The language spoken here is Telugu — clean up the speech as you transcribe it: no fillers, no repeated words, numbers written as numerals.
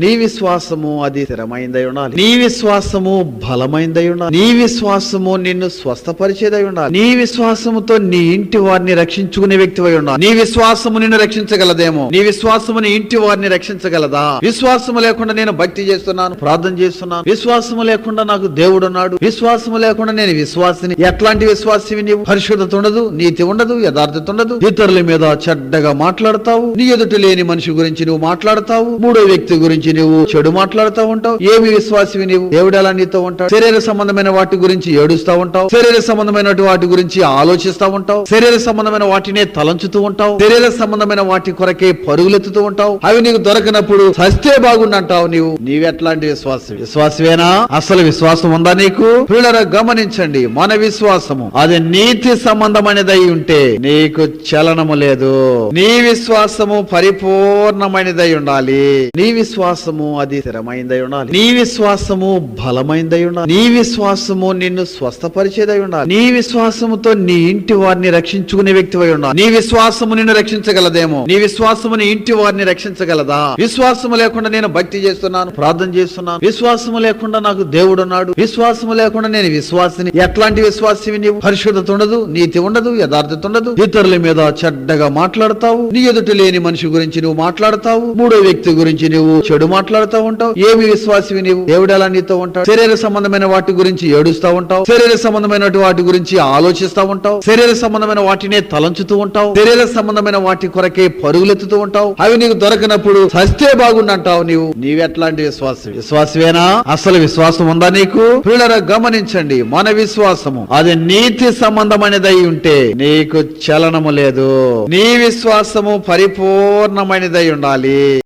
నీ విశ్వాసము అది స్థిరమైందై ఉండాలి. నీ విశ్వాసము బలమైందై ఉండాలి. నీ విశ్వాసము నిన్ను స్వస్థపరిచేదై ఉండాలి. నీ విశ్వాసముతో నీ ఇంటి వారిని రక్షించుకునే వ్యక్తివై ఉండాలి. నీ విశ్వాసము నిన్ను రక్షించగలదేమో. నీ విశ్వాసము నీ ఇంటి వారిని రక్షించగలదా? విశ్వాసము లేకుండా నేను భక్తి చేస్తున్నాను, ప్రార్థన చేస్తున్నాను, విశ్వాసము లేకుండా నాకు దేవుడు ఉన్నాడు, విశ్వాసము లేకుండా నేను విశ్వాసిని. ఎట్లాంటి విశ్వాసివి నీవు? పరిశుద్ధత ఉండదు, నీతి ఉండదు, యథార్థత ఉండదు, ఇతరుల మీద చెడ్డగా మాట్లాడతావు, నీ ఎదుట లేని మనిషి గురించి నువ్వు మాట్లాడతావు, మూడో వ్యక్తి గురించి నువ్వు చెడు మాట్లాడుతూ ఉంటావు. ఏమి విశ్వాసివి నీవు? దేవుడు ఎలా నీతో ఉంటాడు? శరీర సంబంధమైన వాటి గురించి ఏడుస్తూ ఉంటావు, శరీర సంబంధమైన వాటి గురించి ఆలోచిస్తూ ఉంటావు, శరీర సంబంధమైన వాటినే తలంచుతూ ఉంటావు, శరీర సంబంధమైన వాటి కొరకే పరుగులెత్తుతూ ఉంటావు. అవి నీకు దొరకనప్పుడు సస్తే బాగుండంటావు. నీవెట్లాంటి విశ్వాసం? విశ్వాసమేనా? అసలు విశ్వాసం ఉందా నీకు? పిల్లరా గమనించండి, మన విశ్వాసము అది నీతి సంబంధమైనదై ఉంటే నీకు చలనము లేదు. నీ విశ్వాసము పరిపూర్ణమైనదై ఉండాలి. నీ విశ్వాసము అది స్థిరమైందై ఉండాలి. నీ విశ్వాసము బలమైందై ఉండాలి. నీ విశ్వాసము నిన్ను స్వస్థపరిచేదై ఉండాలి. నీ విశ్వాసముతో నీ ఇంటి వారిని రక్షించుకునే వ్యక్తివై ఉండాలి. నీ విశ్వాసము నిన్ను రక్షించగలదేమో. నీ విశ్వాసము నీ ఇంటి వారిని రక్షించగలదా? విశ్వాసము లేకుండా నేను భక్తి చేస్తున్నాను, ప్రార్థన చేస్తున్నాను, విశ్వాసము లేకుండా నాకు దేవుడు ఉన్నాడు, విశ్వాసము లేకుండా నేను విశ్వాసిని. ఎట్లాంటి విశ్వాసివి నీవు? పరిశుద్ధత ఉండదు, నీతి ఉండదు, యథార్థత ఉండదు, ఇతరుల మీద చెడ్డగా మాట్లాడతావు, నీ ఎదుట లేని మనిషి గురించి నువ్వు మాట్లాడతావు, మూడో వ్యక్తి గురించి నువ్వు చెడు మాట్లాడుతూ ఉంటావు. ఏమి విశ్వాసివి నీవు? దేవుడు ఎలా నీతో ఉంటాడు? శరీర సంబంధమైన వాటి గురించి ఏడుస్తూ ఉంటావు, శరీర సంబంధమైన వాటి గురించి ఆలోచిస్తూ ఉంటావు, శరీర సంబంధమైన వాటినే తలంచుతూ ఉంటావు, శరీర సంబంధమైన వాటి కొరకే పరుగులెత్తుతూ ఉంటావు. అవి నీకు దొరకనప్పుడు సస్తే బాగుండంటావు. నీవెట్లాంటి విశ్వాసం? విశ్వాసమేనా? అసలు విశ్వాసం ఉందా నీకు? పిల్లరా గమనించండి, మన విశ్వాసము అది నీతి సంబంధమైనదై ఉంటే నీకు చలనము లేదు. నీ విశ్వాసము పరిపూర్ణమైనదై ఉండాలి.